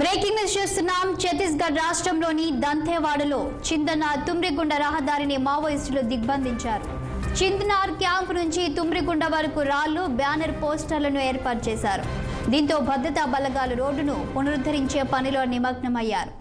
Breaking news చూస్తున్నాం. ఛత్తీస్గఢ్ రాష్ట్రంలోని దంతేవాడలో చిందనార్ తుమ్రిగుండ రహదారిని మావోయిస్టులు దిగ్బంధించారు. చిందనార్ క్యాంప్ నుంచి తుమ్రిగుండ వరకు రాళ్లు, బ్యానర్, పోస్టర్లను ఏర్పాటు చేశారు. దీంతో భద్రతా బలగాలు రోడ్డును పునరుద్ధరించే పనిలో నిమగ్నమయ్యారు.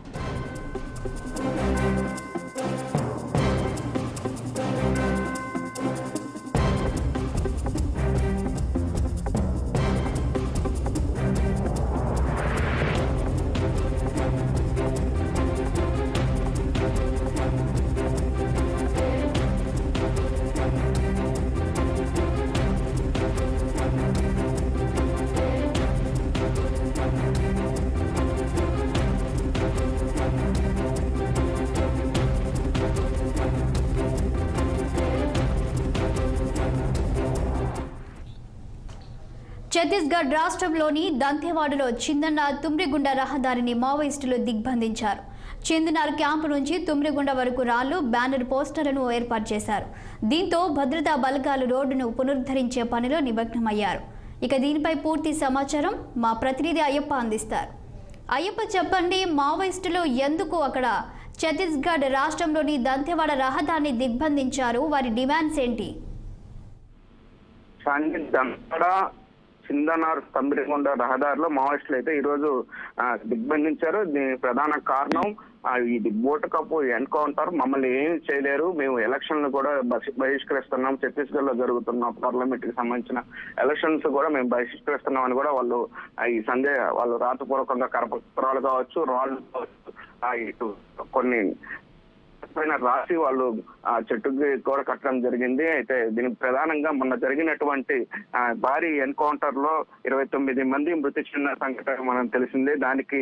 ఛత్తీస్గఢ్ రాష్ట్రంలోని దంతేవాడలో చిందనార్ తుమ్రిగుండ రహదారిని మావోయిస్టులు దిగ్బంధించారు. చిందనార్ క్యాంపు నుంచి తుమ్రిగుండ వరకు రాళ్లు, బ్యానర్, పోస్టర్లను ఏర్పాటు చేశారు. దీంతో భద్రతా బలగాలు రోడ్డును పునరుద్ధరించే పనిలో నిమగ్నమయ్యారు. ఇక దీనిపై పూర్తి సమాచారం మా ప్రతినిధి అయ్యప్ప అందిస్తారు. అయ్యప్ప, చెప్పండి, మావోయిస్టులు ఎందుకు అక్కడ ఛత్తీస్గఢ్ రాష్ట్రంలోని దంతేవాడ రహదారిని దిగ్బంధించారు? వారి డిమాండ్స్ ఏంటి? చిందనార్ తుమ్రిగుండ రహదారిలో మావోయిస్టులు అయితే ఈరోజు దిగ్బంధించారు. దీని ప్రధాన కారణం ఇది బోటు కప్పు ఎన్కౌంటర్. మమ్మల్ని ఏం చేయలేరు, మేము ఎలక్షన్లు కూడా బహిష్కరిస్తున్నాం, ఛత్తీస్గఢ్ లో జరుగుతున్న పార్లమెంట్ కి సంబంధించిన ఎలక్షన్స్ కూడా మేము బహిష్కరిస్తున్నాం అని కూడా వాళ్ళు ఈ వాళ్ళు రాతపూర్వకంగా కరపత్రాలు కావచ్చు, రాళ్ళు కావచ్చు, కొన్ని రాసి వాళ్ళు చెట్టుకి కూడా కట్టడం జరిగింది. అయితే దీనికి ప్రధానంగా మొన్న జరిగినటువంటి భారీ ఎన్కౌంటర్ లో 29 మంది మృతి చెందిన సంఘటన మనం తెలిసిందే. దానికి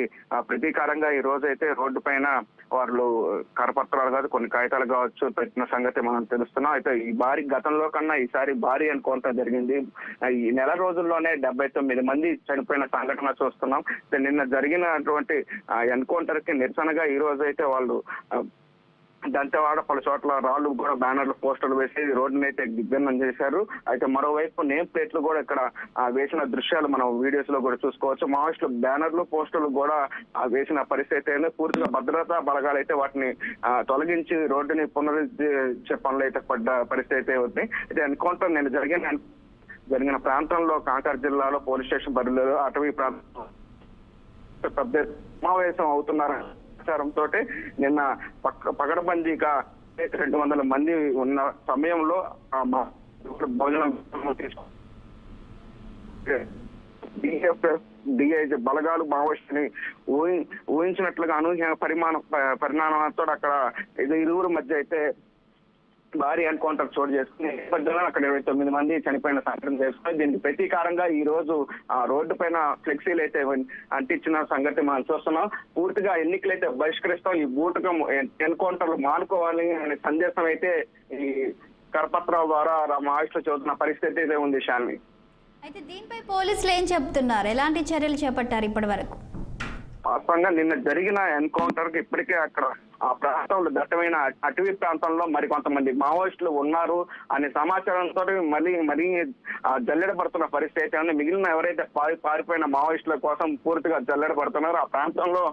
ప్రతీకారంగా ఈ రోజు అయితే రోడ్డు పైన వాళ్ళు కరపత్రాలు కాదు, కొన్ని కాగితాలు కావచ్చు పెట్టిన సంగతి మనం తెలుస్తున్నాం. అయితే ఈ గతంలో కన్నా ఈసారి భారీ ఎన్కౌంటర్ జరిగింది. ఈ నెల రోజుల్లోనే 79 మంది చనిపోయిన సంఘటన చూస్తున్నాం. నిన్న జరిగినటువంటి ఎన్కౌంటర్ కి నిరసనగా ఈ రోజు అయితే వాళ్ళు దంతేవాడ పలు చోట్ల రాళ్లు కూడా, బ్యానర్లు, పోస్టర్లు వేసి రోడ్డుని అయితే దిగ్బంధం చేశారు. అయితే మరోవైపు నేమ్ ప్లేట్లు కూడా ఇక్కడ వేసిన దృశ్యాలు మనం వీడియోస్ లో కూడా చూసుకోవచ్చు. మావోయిస్టులు బ్యానర్లు, పోస్టర్లు కూడా వేసిన పరిస్థితి అయితే పూర్తిగా భద్రతా బలగాలు అయితే వాటిని తొలగించి రోడ్డుని పునరుద్ధరించే పనులు అయితే పడ్డ పరిస్థితి అయితే ఉంది. అయితే ఎన్కౌంటర్ నేను జరిగిన ప్రాంతంలో కాంకర్ జిల్లాలో పోలీస్ స్టేషన్ పరిధిలో అటవీ ప్రాంతం పెద్ద సమావేశం అవుతున్నారు ప్రచారంతో నిన్న పకడ్బందీగా 200 మంది ఉన్న సమయంలో భోజనం డిఐజీ బలగాలు మావోయిస్టుని ఊహించినట్లుగా అనూహ్య పరిణామంతో అక్కడ ఇరువురు మధ్య అయితే భారీ ఎన్కౌంటర్ చోటు చేసుకుని నేపథ్యంలో అక్కడ 29 మంది చనిపోయిన సంఘటన చేసుకుని దీనికి ప్రతీకారంగా ఈ రోజు రోడ్డు పైన ఫ్లెక్సీలు అయితే అంటించిన సంగతి మనం చూస్తున్నాం. పూర్తిగా ఎన్నికలు అయితే బహిష్కరిస్తాం, ఈ బూటకం ఎన్కౌంటర్లు మానుకోవాలి అనే సందేశం అయితే ఈ కరపత్రాల ద్వారా మావోయిస్టులు చదువుతున్న పరిస్థితి అయితే ఉంది. శాలిని, అయితే దీనిపై పోలీసులు ఏం చెప్తున్నారు? ఎలాంటి చర్యలు చేపట్టారు ఇప్పటి వరకు? వాస్తవంగా నిన్న జరిగిన ఎన్కౌంటర్ కి ఇప్పటికే అక్కడ ఆ ప్రాంతంలో దట్టమైన అటవీ ప్రాంతంలో మరికొంతమంది మావోయిస్టులు ఉన్నారు అనే సమాచారంతో మరీ జల్లెడపడుతున్న పరిస్థితి ఉంది. మిగిలిన ఎవరైతే పారిపోయిన మావోయిస్టుల కోసం పూర్తిగా జల్లెడపడుతున్నారో ఆ ప్రాంతంలో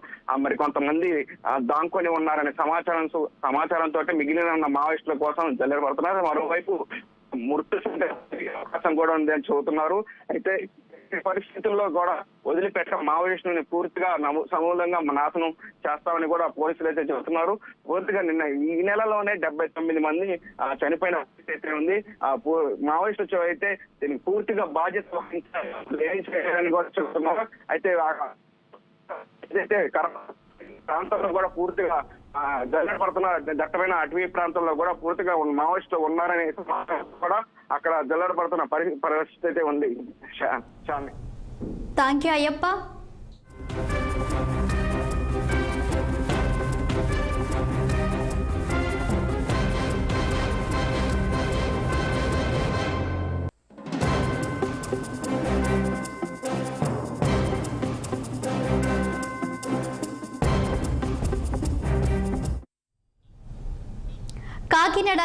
మరికొంతమంది దాంకొని ఉన్నారనే సమాచారంతో మిగిలిన మావోయిస్టుల కోసం జల్లెడపడుతున్నారు. మరోవైపు మృతి అవకాశం కూడా ఉంది అని చెబుతున్నారు. అయితే పరిస్థితుల్లో కూడా వదిలిపెట్ట మావోయిస్టులని పూర్తిగా సమూలంగా నాశనం చేస్తామని కూడా పోలీసులు అయితే చెబుతున్నారు. పూర్తిగా నిన్న ఈ నెలలోనే 79 మంది చనిపోయిన పరిస్థితి ఉంది. మావోయిస్టులు అయితే దీనికి పూర్తిగా బాధ్యత వహించాలని కూడా చెబుతున్నారు. అయితే ప్రాంతంలో కూడా పూర్తిగా జల్లెడపడుతున్న దట్టమైన అటవీ ప్రాంతంలో కూడా పూర్తిగా మావోయిస్టులు ఉన్నారనే కూడా అక్కడ జల్లెడపడుతున్న పరిస్థితి ఉంది. Thank you Ayyappa. కాకినాడ